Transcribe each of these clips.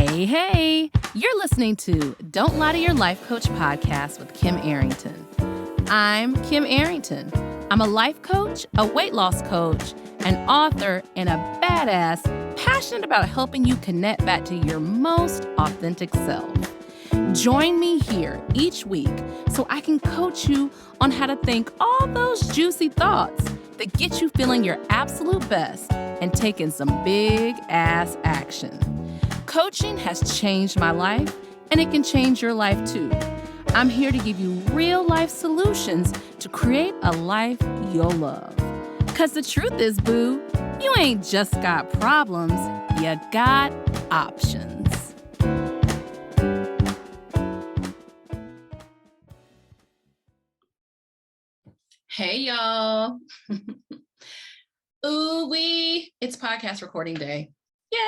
Hey, you're listening to Don't Lie to Your Life Coach podcast with Kim Arrington. I'm Kim Arrington. I'm a life coach, a weight loss coach, an author, and a badass passionate about helping you connect back to your most authentic self. Join me here each week so I can coach you on how to think all those juicy thoughts that get you feeling your absolute best and taking some big ass action. Coaching has changed my life, and it can change your life too. I'm here to give you real life solutions to create a life you'll love. Because the truth is, boo, you ain't just got problems, you got options. Hey, y'all. Ooh-wee, it's podcast recording day. Yay!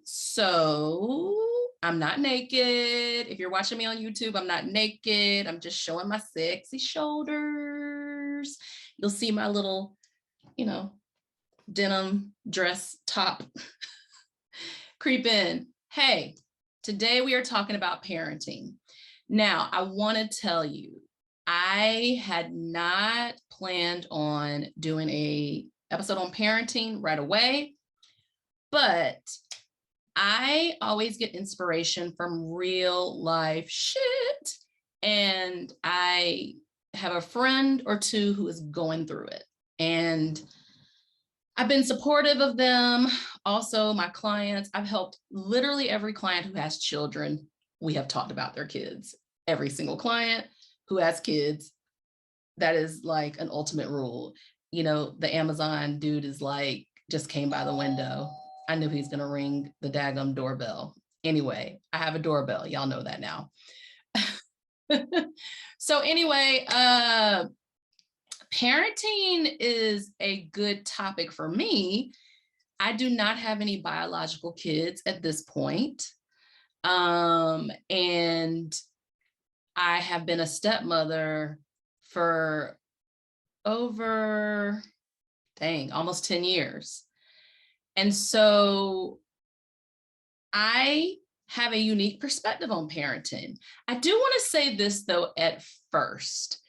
So I'm not naked. If you're watching me on YouTube, I'm not naked. I'm just showing my sexy shoulders. You'll see my little, denim dress top creep in. Hey, today we are talking about parenting. Now, I want to tell you, I had not planned on doing a episode on parenting right away. But I always get inspiration from real life shit. And I have a friend or two who is going through it. And I've been supportive of them. Also, my clients, I've helped literally every client who has children. We have talked about their kids. Every single client who has kids, that is like an ultimate rule. The Amazon dude is like, just came by the window. I knew he's going to ring the daggum doorbell. Anyway, I have a doorbell. Y'all know that now. So anyway, parenting is a good topic for me. I do not have any biological kids at this point. And I have been a stepmother for over, almost 10 years. And so I have a unique perspective on parenting. I do want to say this, though, at first.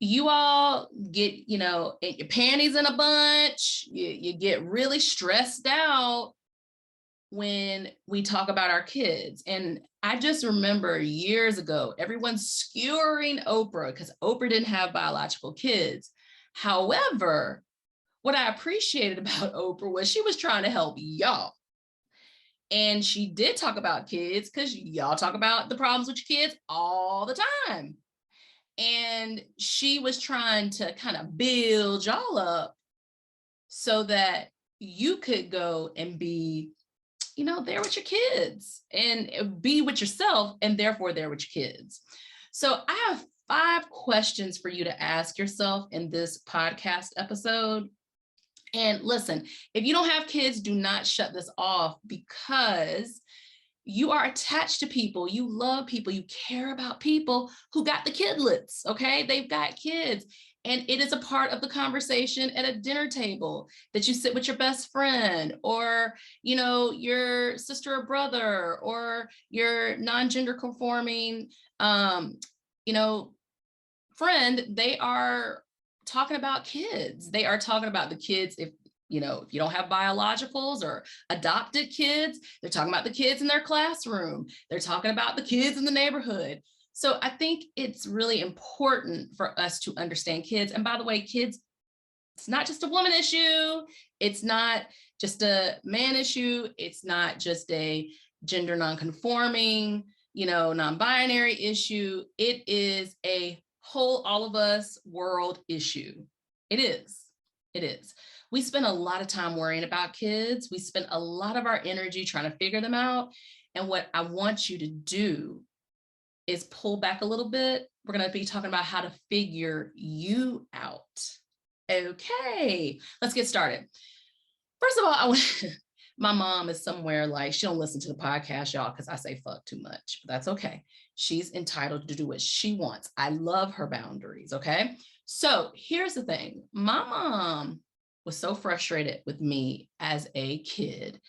You all get, your panties in a bunch. You get really stressed out when we talk about our kids. And I just remember years ago, everyone skewering Oprah because Oprah didn't have biological kids. However, what I appreciated about Oprah was she was trying to help y'all. And she did talk about kids because y'all talk about the problems with your kids all the time. And she was trying to kind of build y'all up so that you could go and be, there with your kids and be with yourself and therefore there with your kids. So I have 5 questions for you to ask yourself in this podcast episode. And listen, if you don't have kids, do not shut this off because you are attached to people. You love people. You care about people who got the kidlets, okay? They've got kids. And it is a part of the conversation at a dinner table that you sit with your best friend or, your sister or brother or your non-gender conforming, friend. They are talking about kids. They are talking about the kids. If you don't have biologicals or adopted kids, they're talking about the kids in their classroom. They're talking about the kids in the neighborhood. So I think it's really important for us to understand kids. And by the way, kids, it's not just a woman issue. It's not just a man issue. It's not just a gender non-conforming, non-binary issue. It is a whole, all of us world issue. It is. We spend a lot of time worrying about kids. We spend a lot of our energy trying to figure them out. And what I want you to do is pull back a little bit. We're going to be talking about how to figure you out. Okay, let's get started. First of all, my mom is somewhere like, she don't listen to the podcast, y'all, because I say fuck too much, but that's okay. She's entitled to do what she wants. I love her boundaries, okay? So here's the thing. My mom was so frustrated with me as a kid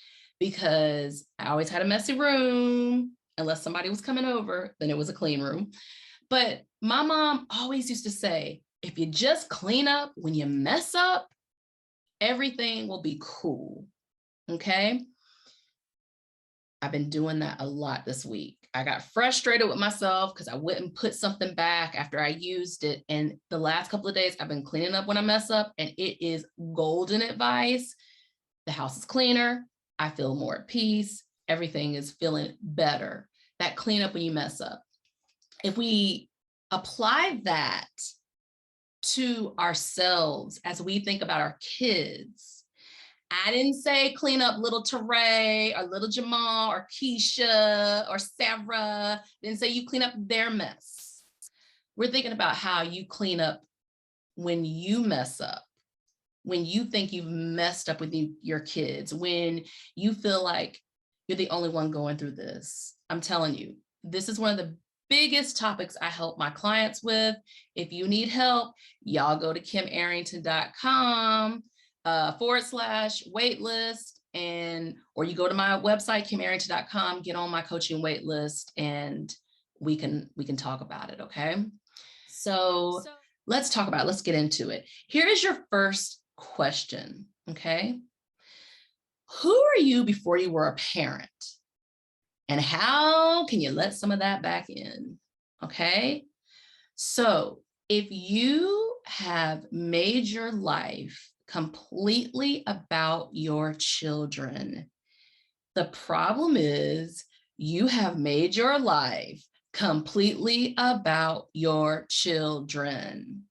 because I always had a messy room. Unless somebody was coming over, then it was a clean room. But my mom always used to say, if you just clean up when you mess up, everything will be cool. Okay. I've been doing that a lot this week. I got frustrated with myself because I wouldn't put something back after I used it. And the last couple of days, I've been cleaning up when I mess up, and it is golden advice. The house is cleaner. I feel more at peace. Everything is feeling better. That cleanup when you mess up. If we apply that to ourselves as we think about our kids, I didn't say clean up little Teray or little Jamal or Keisha or Sarah. Didn't say you clean up their mess. We're thinking about how you clean up when you mess up, when you think you've messed up with your kids, when you feel like you're the only one going through this. I'm telling you, this is one of the biggest topics I help my clients with. If you need help, y'all go to kimarrington.com /waitlist, or you go to my website, kimarrington.com, get on my coaching wait list, and we can talk about it. Okay. So let's talk about it. Let's get into it. Here is your first question. Okay. Who are you before you were a parent? And how can you let some of that back in? Okay. So if you have made your life completely about your children, the problem is you have made your life completely about your children.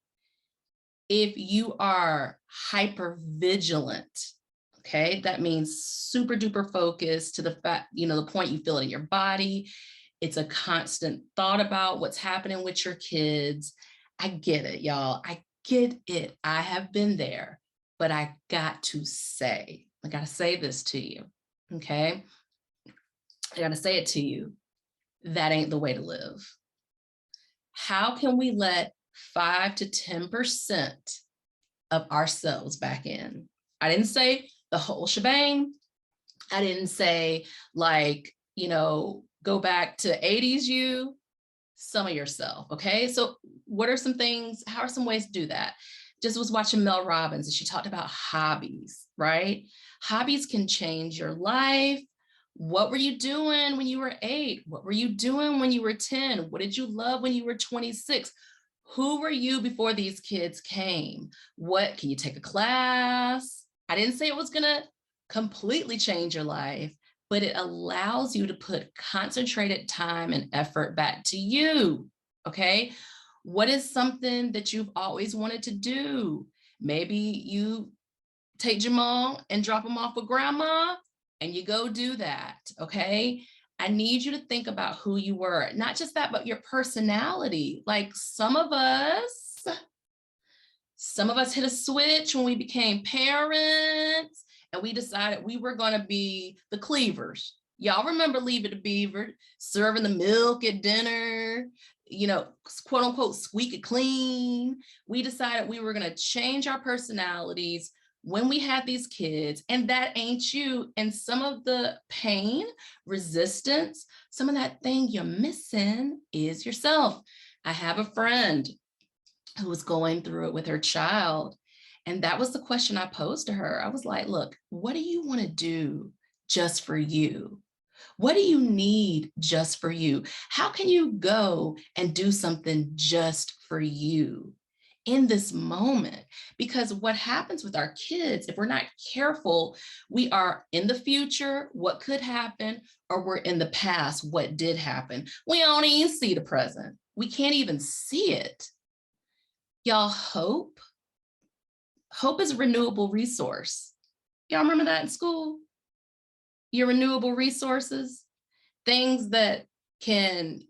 If you are hyper vigilant, okay, that means super duper focused to the fact, the point you feel it in your body. It's a constant thought about what's happening with your kids. I get it, y'all. I get it. I have been there, but I got to say this to you, okay? I got to say it to you. That ain't the way to live. How can we let 5 to 10% of ourselves back in? I didn't say the whole shebang. I didn't say go back to 80s you, some of yourself, okay? So what are some things, how are some ways to do that? Just was watching Mel Robbins, and she talked about hobbies, right? Hobbies can change your life. What were you doing when you were 8? What were you doing when you were 10? What did you love when you were 26? Who were you before these kids came? What, can you take a class? I didn't say it was gonna completely change your life, but it allows you to put concentrated time and effort back to you, okay? What is something that you've always wanted to do? Maybe you take Jamal and drop him off with grandma and you go do that, okay? I need you to think about who you were, not just that, but your personality. Like some of us hit a switch when we became parents, and we decided we were going to be the cleavers. Y'all remember Leave It to Beaver, serving the milk at dinner, quote unquote, squeaky clean. We decided we were going to change our personalities when we had these kids, and that ain't you. And some of the pain, resistance, some of that thing you're missing is yourself. I have a friend who was going through it with her child. And that was the question I posed to her. I was like, look, what do you want to do just for you? What do you need just for you? How can you go and do something just for you in this moment? Because what happens with our kids, if we're not careful, we are in the future, what could happen, or we're in the past, what did happen. We don't even see the present. We can't even see it. Y'all, hope is a renewable resource. Y'all remember that in school? Your renewable resources, things that can,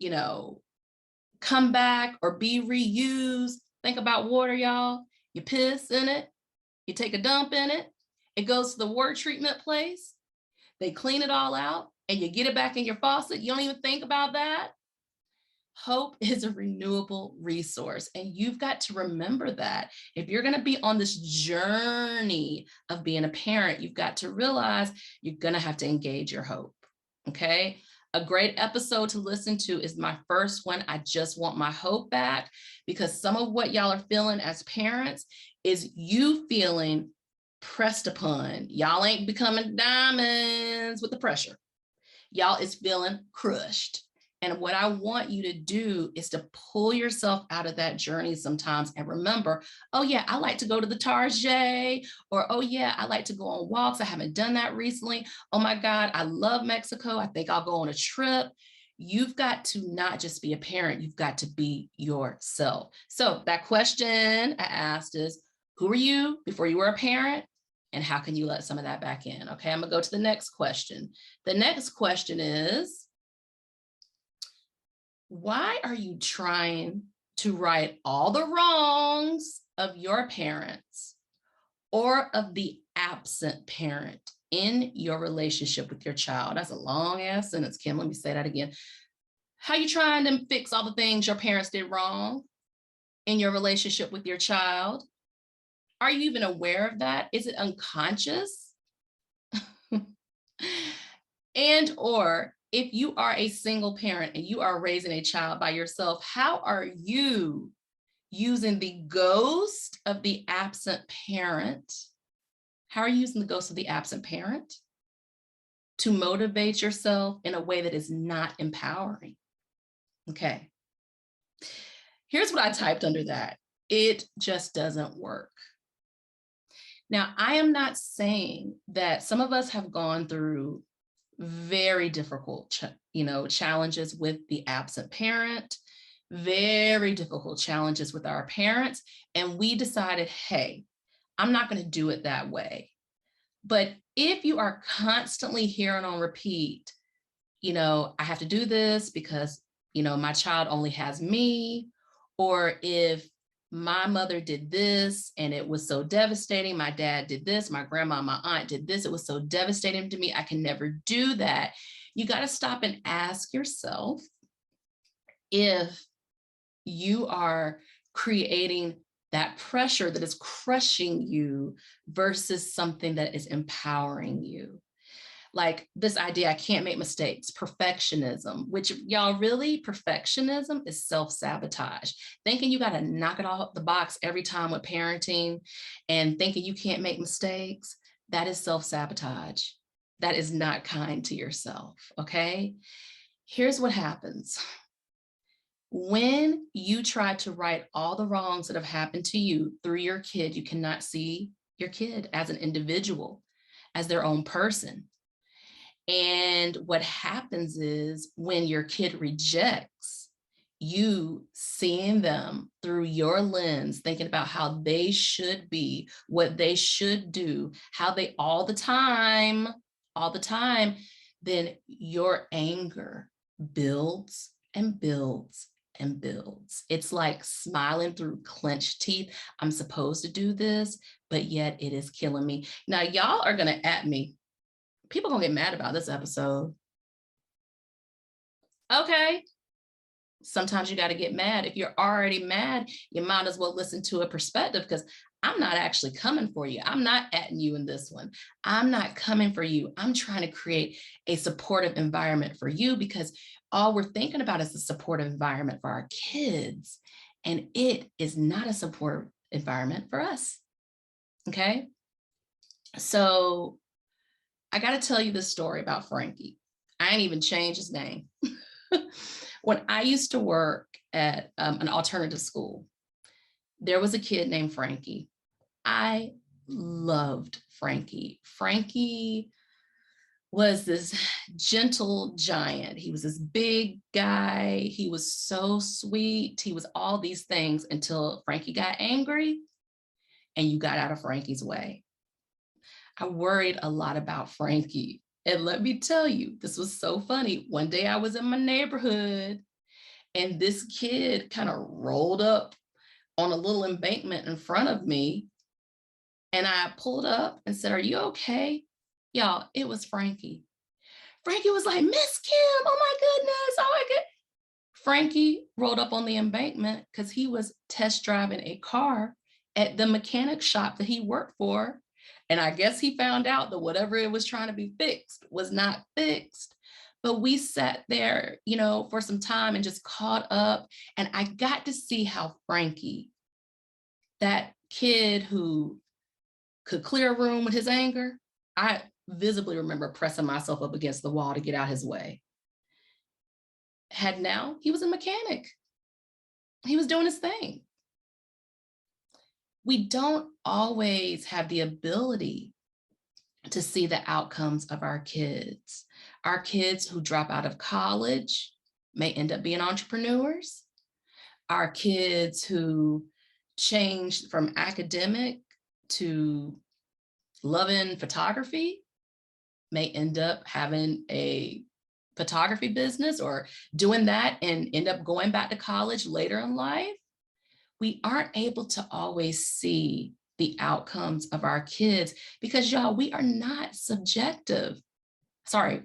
come back or be reused. Think about water, y'all. You piss in it, you take a dump in it, it goes to the water treatment place, they clean it all out, and you get it back in your faucet. You don't even think about that. Hope is a renewable resource. And you've got to remember that. If you're going to be on this journey of being a parent, you've got to realize you're going to have to engage your hope. Okay. A great episode to listen to is my first one. I just want my hope back, because some of what y'all are feeling as parents is you feeling pressed upon. Y'all ain't becoming diamonds with the pressure. Y'all is feeling crushed. And what I want you to do is to pull yourself out of that journey sometimes and remember, oh yeah, I like to go to the Target, or oh yeah, I like to go on walks. I haven't done that recently. Oh my God, I love Mexico. I think I'll go on a trip. You've got to not just be a parent, you've got to be yourself. So that question I asked is, who were you before you were a parent? And how can you let some of that back in? Okay, I'm gonna go to the next question. The next question is, why are you trying to right all the wrongs of your parents or of the absent parent in your relationship with your child? That's a long ass sentence, Kim. Let me say that again. How are you trying to fix all the things your parents did wrong in your relationship with your child? Are you even aware of that? Is it unconscious? And or if you are a single parent and you are raising a child by yourself, how are you using the ghost of the absent parent? How are you using the ghost of the absent parent to motivate yourself in a way that is not empowering? Okay. Here's what I typed under that. It just doesn't work. Now, I am not saying that some of us have gone through very difficult, challenges with the absent parent, very difficult challenges with our parents. And we decided, hey, I'm not going to do it that way. But if you are constantly hearing on repeat, I have to do this because, my child only has me, or if my mother did this and it was so devastating, my dad did this, my grandma, my aunt did this, it was so devastating to me, I can never do that. You got to stop and ask yourself if you are creating that pressure that is crushing you versus something that is empowering you. Like this idea, I can't make mistakes, perfectionism, which y'all really, perfectionism is self-sabotage. Thinking you got to knock it off the box every time with parenting and thinking you can't make mistakes, that is self-sabotage. That is not kind to yourself, okay? Here's what happens. When you try to right all the wrongs that have happened to you through your kid, you cannot see your kid as an individual, as their own person. And what happens is when your kid rejects, you seeing them through your lens, thinking about how they should be, what they should do, how they all the time, then your anger builds and builds and builds. It's like smiling through clenched teeth. I'm supposed to do this, but yet it is killing me. Now, y'all are going to at me. People gonna get mad about this episode. Okay. Sometimes you got to get mad. If you're already mad, you might as well listen to a perspective, because I'm not actually coming for you. I'm not atting you in this one. I'm not coming for you. I'm trying to create a supportive environment for you, because all we're thinking about is a supportive environment for our kids. And it is not a supportive environment for us. Okay. So I got to tell you this story about Frankie. I ain't even changed his name. When I used to work at an alternative school, there was a kid named Frankie. I loved Frankie. Frankie was this gentle giant. He was this big guy. He was so sweet. He was all these things until Frankie got angry and you got out of Frankie's way. I worried a lot about Frankie. And let me tell you, this was so funny. One day I was in my neighborhood and this kid kind of rolled up on a little embankment in front of me. And I pulled up and said, "Are you okay?" Y'all, it was Frankie. Frankie was like, "Miss Kim, oh my goodness, oh my goodness." Frankie rolled up on the embankment because he was test driving a car at the mechanic shop that he worked for. And I guess he found out that whatever it was trying to be fixed was not fixed. But we sat there, for some time and just caught up. And I got to see how Frankie, that kid who could clear a room with his anger, I visibly remember pressing myself up against the wall to get out his way. He was a mechanic. He was doing his thing. We don't always have the ability to see the outcomes of our kids. Our kids who drop out of college may end up being entrepreneurs. Our kids who change from academic to loving photography may end up having a photography business or doing that and end up going back to college later in life. We aren't able to always see the outcomes of our kids because, y'all, we are not subjective. Sorry,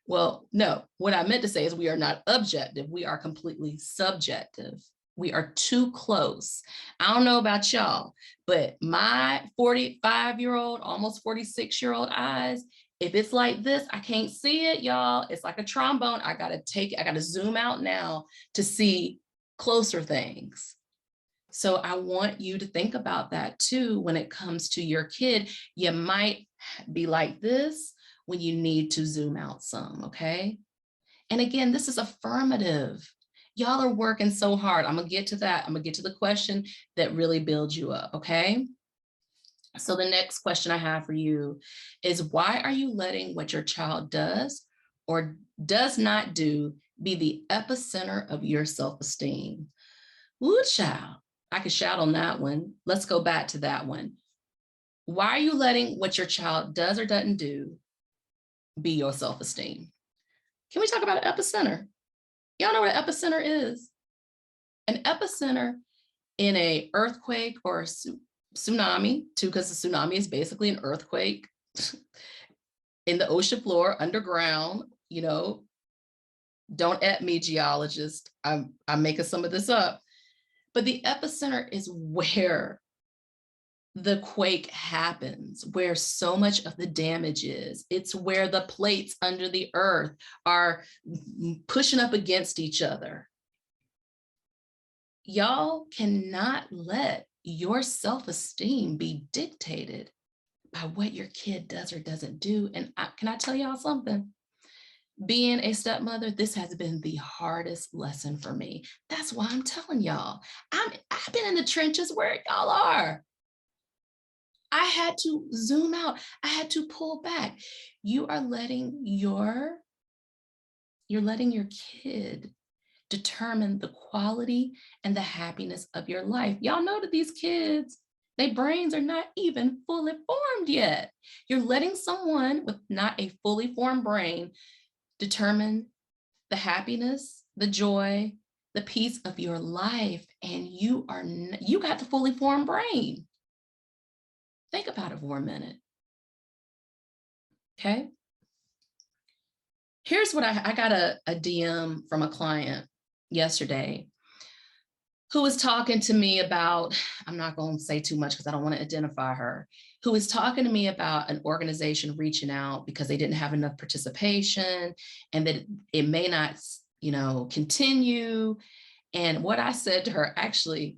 well, no, what I meant to say is we are not objective. We are completely subjective. We are too close. I don't know about y'all, but my 45-year-old, almost 46-year-old eyes, if it's like this, I can't see it, y'all. It's like a trombone. I got to zoom out now to see closer things. So I want you to think about that too when it comes to your kid. You might be like this when you need to zoom out some, okay? And again, this is affirmative. Y'all are working so hard. I'm gonna get to that. I'm gonna get to the question that really builds you up, okay? So the next question I have for you is, why are you letting what your child does or does not do be the epicenter of your self-esteem? Ooh, child, I could shout on that one. Let's go back to that one. Why are you letting what your child does or doesn't do be your self-esteem? Can we talk about an epicenter? Y'all know what an epicenter is? An epicenter in a earthquake or a tsunami, too, because the tsunami is basically an earthquake in the ocean floor, underground, don't at me, geologist. I'm making some of this up. But the epicenter is where the quake happens, where so much of the damage is. It's where the plates under the earth are pushing up against each other. Y'all cannot let your self-esteem be dictated by what your kid does or doesn't do. And can I tell y'all something? Being a stepmother, this has been the hardest lesson for me. That's why I'm telling y'all, I've been in the trenches where y'all are. I had to zoom out. I had to pull back. You're letting your kid determine the quality and the happiness of your life. Y'all know that these kids, their brains are not even fully formed yet. You're letting someone with not a fully formed brain determine the happiness, the joy, the peace of your life, and you got the fully formed brain. Think about it for a minute. Okay. Here's what I got a DM from a client yesterday who was talking to me about, I'm not going to say too much because I don't want to identify her, who was talking to me about an organization reaching out because they didn't have enough participation and that it may not, continue. And what I said to her, actually,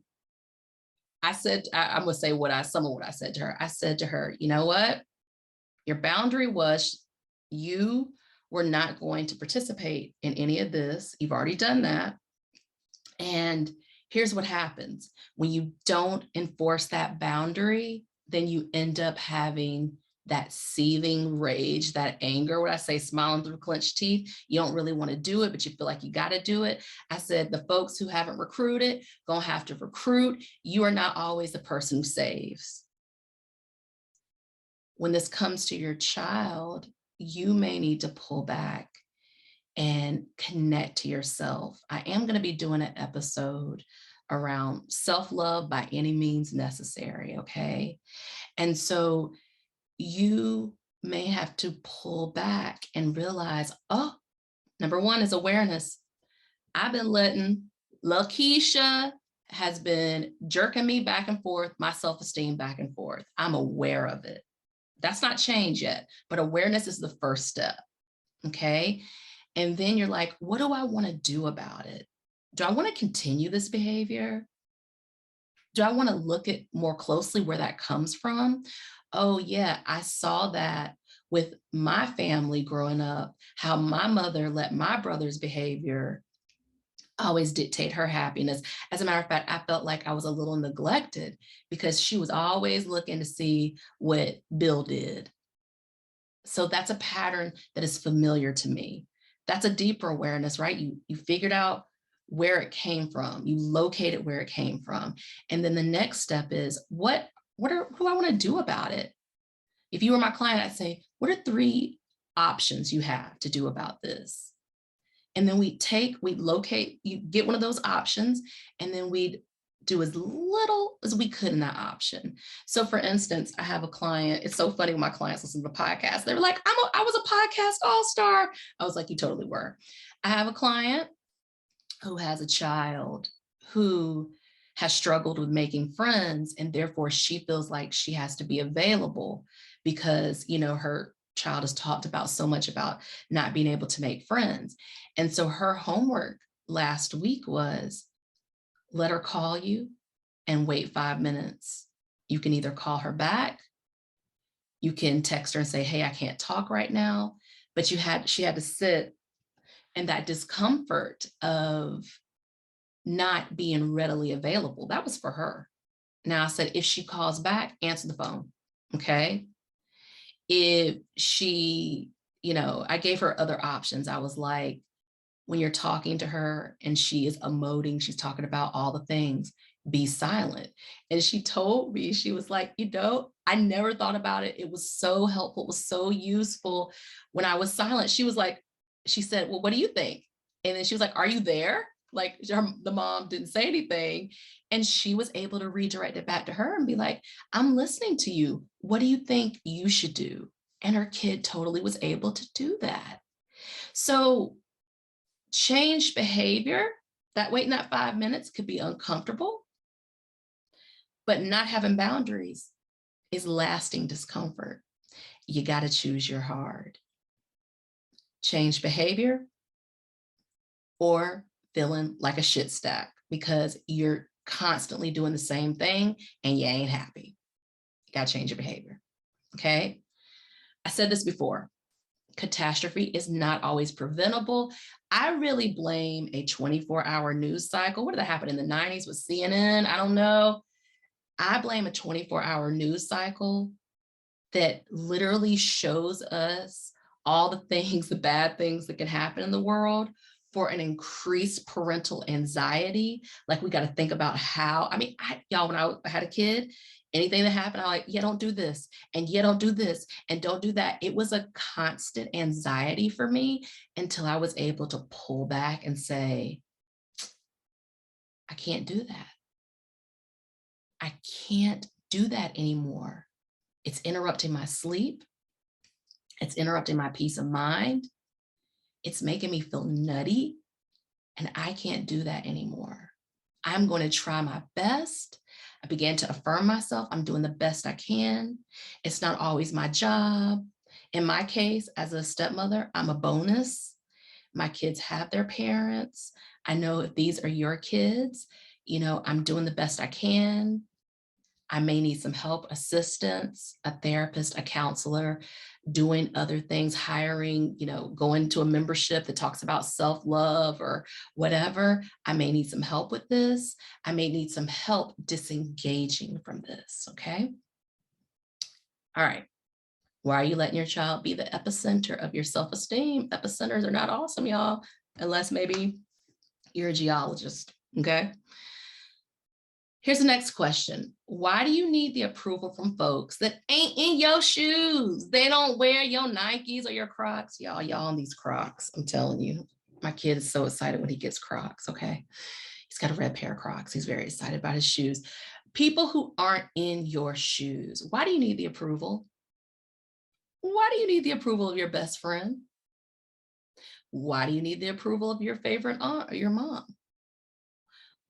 I'm going to say some of what I said to her. I said to her, you know what? Your boundary was you were not going to participate in any of this. You've already done that. And here's what happens. When you don't enforce that boundary, then you end up having that seething rage, that anger, what I say, smiling through clenched teeth. You don't really want to do it, but you feel like you got to do it. I said, the folks who haven't recruited, gonna have to recruit. You are not always the person who saves. When this comes to your child, you may need to pull back and connect to yourself. I am going to be doing an episode around self-love by any means necessary, okay? And so you may have to pull back and realize, number one is awareness. I've been letting LaKeisha has been jerking me back and forth, my self-esteem back and forth. I'm aware of it. That's not change yet, but awareness is the first step. Okay. And then you're like, what do I want to do about it? Do I want to continue this behavior? Do I want to look at more closely where that comes from? Oh, yeah, I saw that with my family growing up, how my mother let my brother's behavior always dictate her happiness. As a matter of fact, I felt like I was a little neglected because she was always looking to see what Bill did. So that's a pattern that is familiar to me. That's a deeper awareness, right? You figured out where it came from. You located where it came from. And then the next step is what do I want to do about it? If you were my client, I'd say, what are 3 options you have to do about this? And then we locate, you get one of those options, and then we'd do as little as we could in that option. So for instance, I have a client. It's so funny when my clients listen to the podcast. They were like, I was a podcast all-star. I was like, you totally were. I have a client who has a child who has struggled with making friends, and therefore she feels like she has to be available because, her child has talked about so much about not being able to make friends. And so her homework last week was, let her call you and wait 5 minutes. You can either call her back, you can text her and say, hey, I can't talk right now, but she had to sit in that discomfort of not being readily available. That was for her. Now I said, if she calls back, answer the phone. Okay. If she, I gave her other options. I was like, when you're talking to her and she is emoting, she's talking about all the things, be silent. And she told me, she was like, I never thought about it. It was so helpful. It was so useful when I was silent. She said, well, what do you think? And then she was like, are you there? Like the mom didn't say anything. And she was able to redirect it back to her and be like, I'm listening to you. What do you think you should do? And her kid totally was able to do that. So change behavior, that waiting that 5 minutes could be uncomfortable, but not having boundaries is lasting discomfort. You got to choose your hard. Change behavior or feeling like a shit stack because you're constantly doing the same thing and you ain't happy. You got to change your behavior. Okay. I said this before. Catastrophe is not always preventable. I really blame a 24-hour news cycle. What did that happen in the 90s with CNN? I don't know. I blame a 24-hour news cycle that literally shows us all the things, the bad things that can happen in the world for an increased parental anxiety. Like we got to think about how, y'all, when I had a kid, anything that happened, I'm like, yeah, don't do this. And yeah, don't do this. And don't do that. It was a constant anxiety for me until I was able to pull back and say, I can't do that. I can't do that anymore. It's interrupting my sleep. It's interrupting my peace of mind. It's making me feel nutty. And I can't do that anymore. I'm going to try my best. I began to affirm myself. I'm doing the best I can. It's not always my job. In my case, as a stepmother, I'm a bonus. My kids have their parents. I know if these are your kids, I'm doing the best I can. I may need some help, assistance, a therapist, a counselor, doing other things, hiring, going to a membership that talks about self-love or whatever. I may need some help with this. I may need some help disengaging from this, okay? All right. Why are you letting your child be the epicenter of your self-esteem? Epicenters are not awesome, y'all, unless maybe you're a geologist, okay? Here's the next question. Why do you need the approval from folks that ain't in your shoes? They don't wear your Nikes or your Crocs. Y'all on these Crocs, I'm telling you. My kid is so excited when he gets Crocs, okay? He's got a red pair of Crocs. He's very excited about his shoes. People who aren't in your shoes, why do you need the approval? Why do you need the approval of your best friend? Why do you need the approval of your favorite aunt or your mom?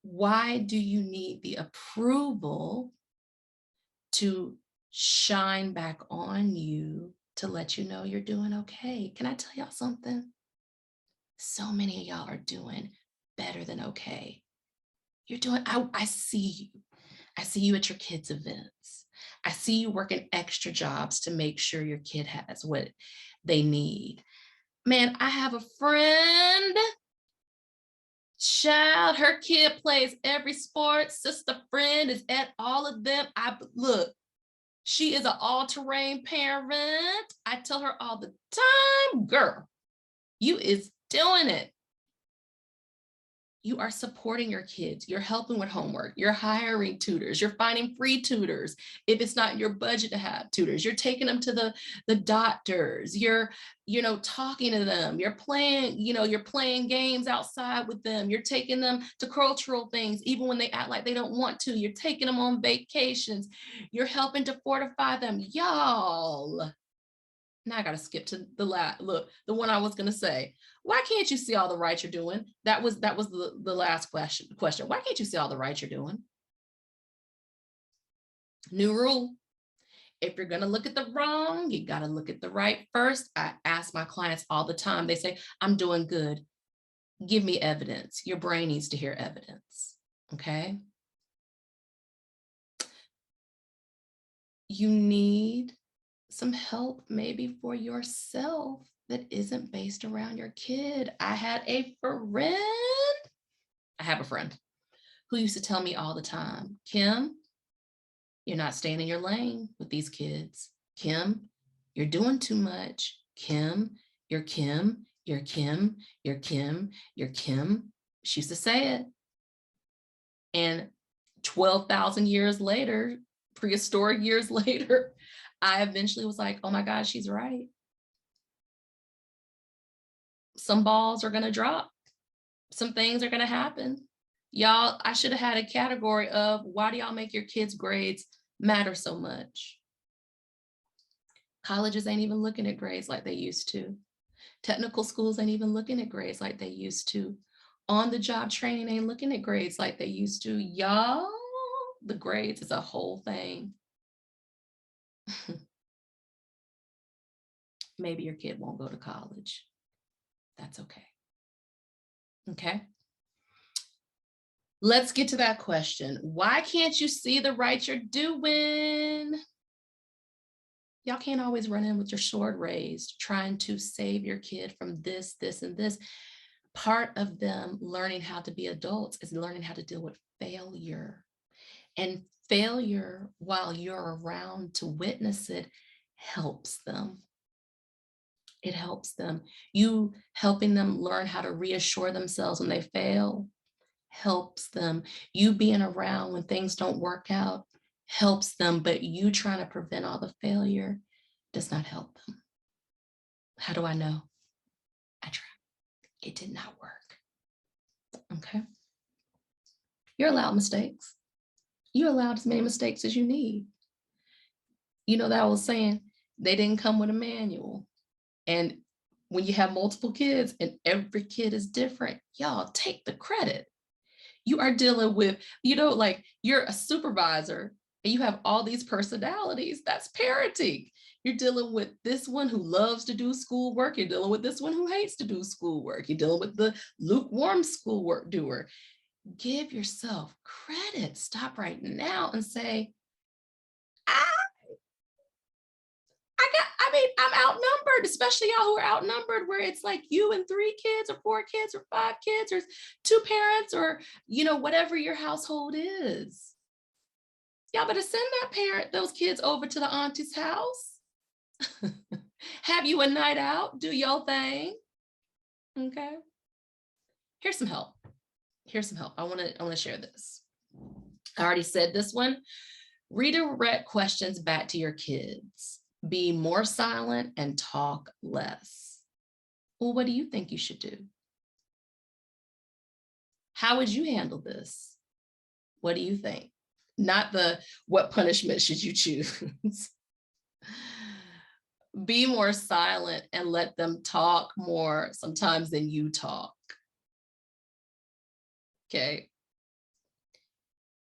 Why do you need the approval to shine back on you to let you know you're doing okay? Can I tell y'all something? So many of y'all are doing better than okay. You're doing, I see you. I see you at your kids' events. I see you working extra jobs to make sure your kid has what they need. Man, I have a friend, child, her kid plays every sport. Sister friend is at all of them. Look, she is an all-terrain parent. I tell her all the time, girl, you is doing it. You are supporting your kids. You're helping with homework. You're hiring tutors. You're finding free tutors. If it's not in your budget to have tutors, you're taking them to the doctors. You're, talking to them. You're playing, you're playing games outside with them. You're taking them to cultural things, even when they act like they don't want to. You're taking them on vacations. You're helping to fortify them. Y'all. Now I got to skip to the one I was going to say. Why can't you see all the right you're doing? That was the last question. Why can't you see all the right you're doing? New rule. If you're going to look at the wrong, you got to look at the right first. I ask my clients all the time. They say, I'm doing good. Give me evidence. Your brain needs to hear evidence. Okay. You need some help maybe for yourself that isn't based around your kid. I have a friend who used to tell me all the time, Kim, you're not staying in your lane with these kids. Kim, you're doing too much. Kim, you're Kim, you're Kim, you're Kim, you're Kim. She used to say it. And 12,000 years later, prehistoric years later, I eventually was like, oh my God, she's right. Some balls are going to drop. Some things are going to happen. Y'all, I should have had a category of why do y'all make your kids' grades matter so much? Colleges ain't even looking at grades like they used to. Technical schools ain't even looking at grades like they used to. On-the-job training ain't looking at grades like they used to. Y'all, the grades is a whole thing. Maybe your kid won't go to college. That's okay. Okay. Let's get to that question. Why can't you see the right you're doing? Y'all can't always run in with your sword raised, trying to save your kid from this, this, and this. Part of them learning how to be adults is learning how to deal with failure. And failure, while you're around to witness it, helps them. It helps them. You helping them learn how to reassure themselves when they fail helps them. You being around when things don't work out helps them, but you trying to prevent all the failure does not help them. How do I know? I tried. It did not work. Okay. You're allowed mistakes. You're allowed as many mistakes as you need. You know that I was saying they didn't come with a manual. And when you have multiple kids and every kid is different, y'all take the credit. You are dealing with, like you're a supervisor and you have all these personalities. That's parenting. You're dealing with this one who loves to do schoolwork. You're dealing with this one who hates to do schoolwork. You're dealing with the lukewarm schoolwork doer. Give yourself credit. Stop right now and say, I'm outnumbered, especially y'all who are outnumbered, where it's like you and 3 kids or 4 kids or 5 kids or 2 parents or, whatever your household is. Y'all better send those kids over to the auntie's house. Have you a night out, do your thing. Okay. Here's some help. I want to share this. I already said this one. Redirect questions back to your kids. Be more silent and talk less. Well, what do you think you should do? How would you handle this? What do you think? Not what punishment should you choose? Be more silent and let them talk more sometimes than you talk. Okay.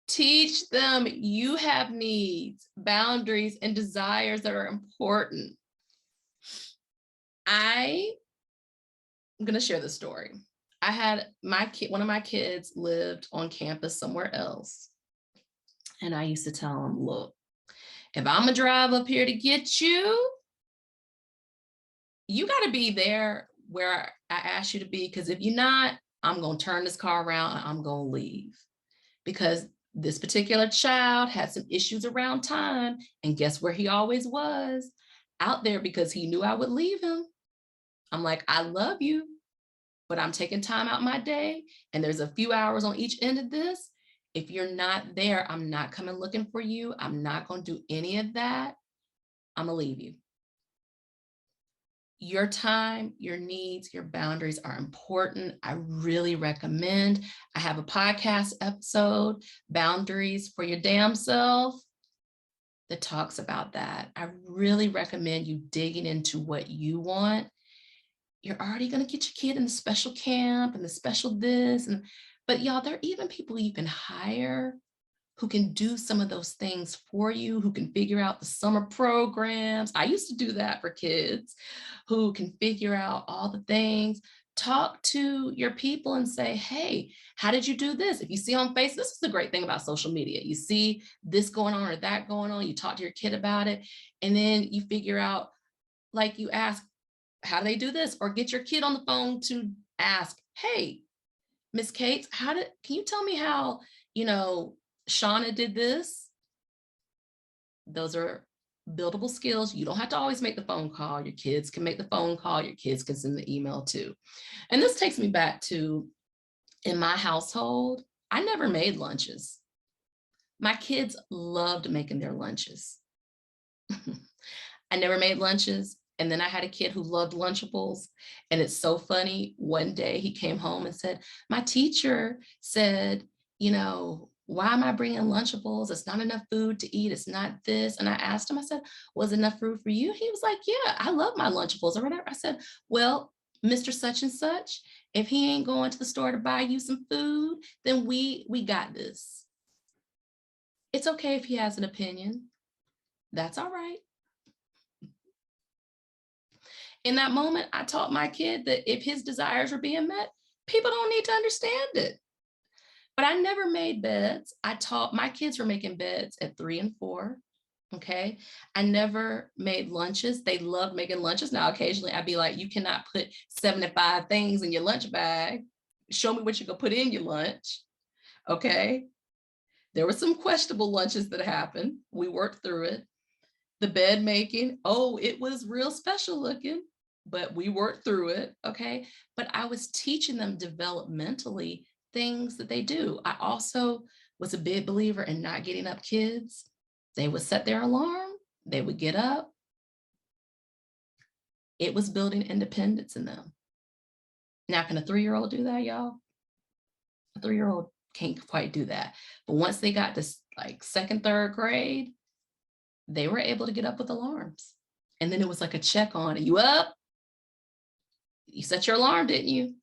Teach them you have needs, boundaries, and desires that are important. I'm going to share the story. I had one of my kids lived on campus somewhere else. And I used to tell him, look, if I'm going to drive up here to get you, you got to be there where I asked you to be. Because if you're not, I'm going to turn this car around and I'm going to leave. Because this particular child had some issues around time. And guess where he always was? Out there, because he knew I would leave him. I'm like, I love you, but I'm taking time out my day. And there's a few hours on each end of this. If you're not there, I'm not coming looking for you. I'm not going to do any of that. I'm going to leave you. Your time, your needs, your boundaries are important. I really recommend. I have a podcast episode, Boundaries for Your Damn Self, that talks about that. I really recommend you digging into what you want. You're already going to get your kid in the special camp and the special this. But y'all, there are even people you can hire who can do some of those things for you, who can figure out the summer programs. I used to do that for kids, who can figure out all the things. Talk to your people and say, hey, how did you do this? If you see on Facebook, this is the great thing about social media. You see this going on or that going on, you talk to your kid about it, and then you figure out, like you ask, how do they do this? Or get your kid on the phone to ask, hey, Miss Cates, can you tell me how, Shauna did this? Those are buildable skills. You don't have to always make the phone call. Your kids can make the phone call. Your kids can send the email too. And this takes me back to, in my household, I never made lunches. My kids loved making their lunches. I never made lunches. And then I had a kid who loved Lunchables. And it's so funny. One day he came home and said, my teacher said, why am I bringing Lunchables? It's not enough food to eat. It's not this. And I asked him, I said, was enough food for you? He was like, yeah, I love my Lunchables or whatever. I said, well, Mr. Such and Such, if he ain't going to the store to buy you some food, then we got this. It's okay if he has an opinion. That's all right. In that moment, I taught my kid that if his desires were being met, people don't need to understand it. But I never made beds. I taught my kids were making beds at 3 and 4. Okay. I never made lunches. They loved making lunches. Now, occasionally I'd be like, you cannot put 75 things in your lunch bag. Show me what you can put in your lunch. Okay. There were some questionable lunches that happened. We worked through it. The bed making, it was real special looking, but we worked through it. Okay. But I was teaching them developmentally things that they do. I also was a big believer in not getting up kids. They would set their alarm. They would get up. It was building independence in them. Now, can a 3-year-old do that, y'all? A 3-year-old can't quite do that. But once they got to like 2nd, 3rd grade, they were able to get up with alarms. And then it was like a check on, are you up? You set your alarm, didn't you?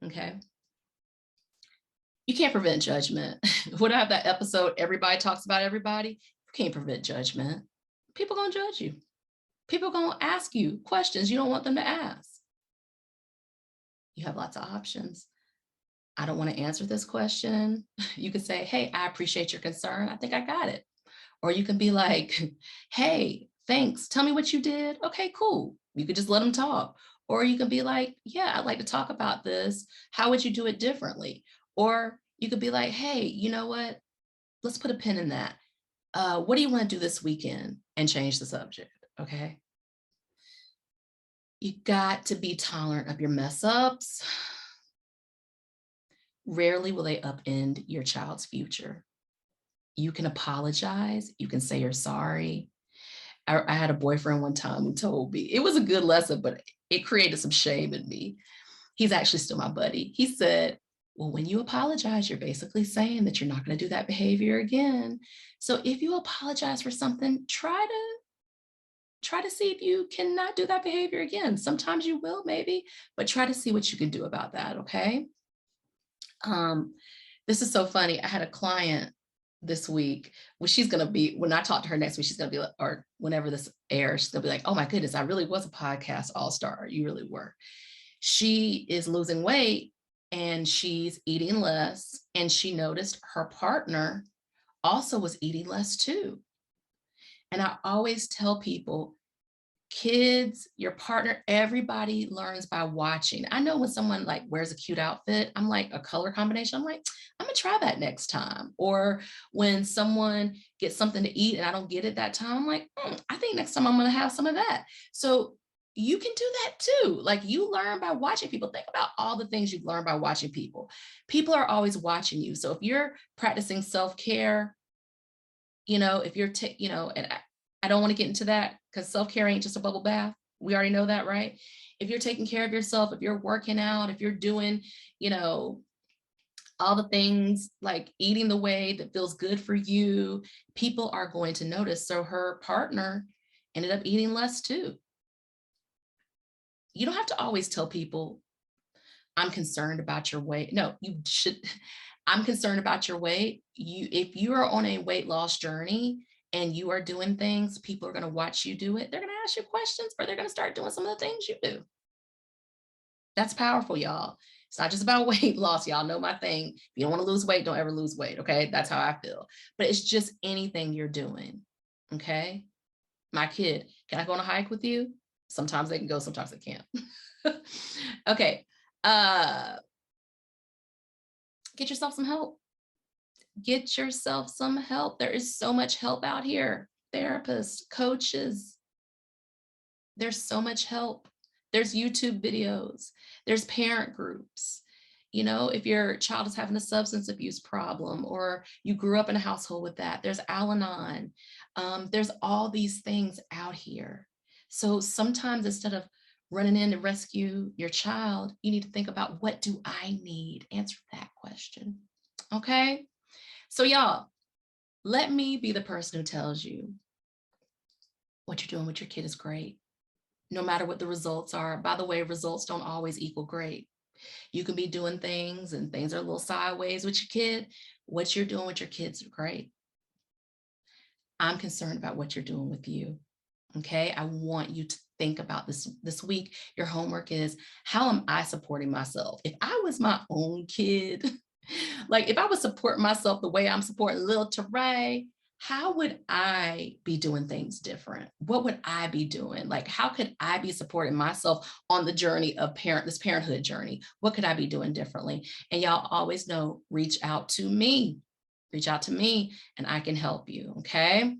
Okay. You can't prevent judgment. What I have that episode, everybody talks about everybody. You can't prevent judgment. People gonna judge you. People gonna ask you questions you don't want them to ask. You have lots of options. I don't want to answer this question. You could say, hey, I appreciate your concern. I think I got it. Or you can be like, hey, thanks. Tell me what you did. Okay, cool. You could just let them talk. Or you can be like, yeah, I'd like to talk about this. How would you do it differently? Or you could be like, hey, you know what? Let's put a pin in that. What do you want to do this weekend? And change the subject, okay? You got to be tolerant of your mess ups. Rarely will they upend your child's future. You can apologize. You can say you're sorry. I had a boyfriend one time who told me, it was a good lesson, but it created some shame in me. He's actually still my buddy. He said, well, when you apologize, you're basically saying that you're not going to do that behavior again. So if you apologize for something, try to try to see if you cannot do that behavior again. Sometimes you will, maybe, but try to see what you can do about that. Okay. This is so funny. I had a client this week. Well, she's going to be, when I talk to her next week, she's going to be like, or whenever this airs, she's going to be like, oh my goodness, I really was a podcast all-star. You really were. She is losing weight and she's eating less. And she noticed her partner also was eating less too. And I always tell people, kids, your partner, everybody learns by watching. I know when someone like wears a cute outfit, I'm like, a color combination, I'm like, I'm gonna try that next time. Or when someone gets something to eat and I don't get it that time, I'm like, I think next time I'm gonna have some of that. So you can do that too. Like, you learn by watching people. Think about all the things you've learned by watching people. People are always watching you. So if you're practicing self-care, if you're, and I don't want to get into that because self-care ain't just a bubble bath. We already know that, right? If you're taking care of yourself, if you're working out, if you're doing, all the things like eating the way that feels good for you, people are going to notice. So her partner ended up eating less too. You don't have to always tell people, I'm concerned about your weight. No, you should. I'm concerned about your weight. If you are on a weight loss journey and you are doing things, people are going to watch you do it. They're going to ask you questions, or they're going to start doing some of the things you do. That's powerful, y'all. It's not just about weight loss. Y'all know my thing. If you don't want to lose weight, don't ever lose weight. Okay. That's how I feel. But it's just anything you're doing. Okay. My kid, can I go on a hike with you? Sometimes they can go, sometimes they can't. Okay. Get yourself some help. Get yourself some help. There is so much help out here. Therapists, coaches. There's so much help. There's YouTube videos. There's parent groups. If your child is having a substance abuse problem or you grew up in a household with that, there's Al-Anon. There's all these things out here. So sometimes instead of running in to rescue your child, you need to think about, what do I need? Answer that question. Okay. So y'all, let me be the person who tells you what you're doing with your kid is great. No matter what the results are. By the way, results don't always equal great. You can be doing things and things are a little sideways with your kid. What you're doing with your kids is great. I'm concerned about what you're doing with you. Okay. I want you to think about this week. Your homework is, how am I supporting myself? If I was my own kid, like if I would support myself the way I'm supporting little Teray, how would I be doing things different? What would I be doing? Like, how could I be supporting myself on the journey of this parenthood journey? What could I be doing differently? And y'all always know, reach out to me and I can help you. Okay.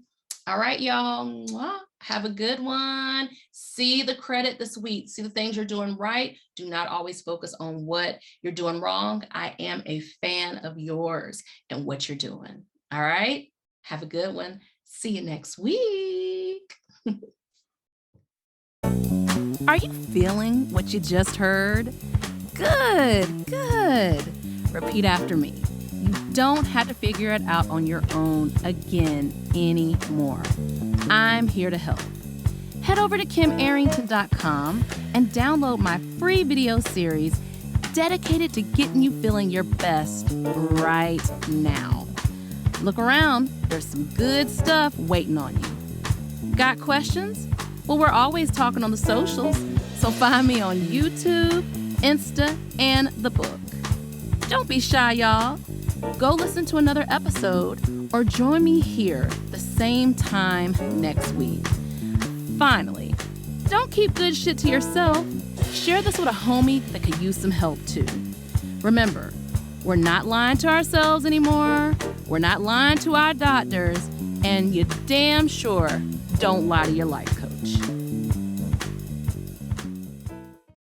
All right, y'all. Have a good one. See the credit this week. See the things you're doing right. Do not always focus on what you're doing wrong. I am a fan of yours and what you're doing. All right. Have a good one. See you next week. Are you feeling what you just heard? Good. Repeat after me. You don't have to figure it out on your own again anymore. I'm here to help. Head over to KimArrington.com and download my free video series dedicated to getting you feeling your best right now. Look around, there's some good stuff waiting on you. Got questions? Well, we're always talking on the socials, so find me on YouTube, Insta, and the book. Don't be shy, y'all. Go listen to another episode or join me here the same time next week. Finally, don't keep good shit to yourself. Share this with a homie that could use some help too. Remember, we're not lying to ourselves anymore. We're not lying to our doctors. And you damn sure don't lie to your life coach.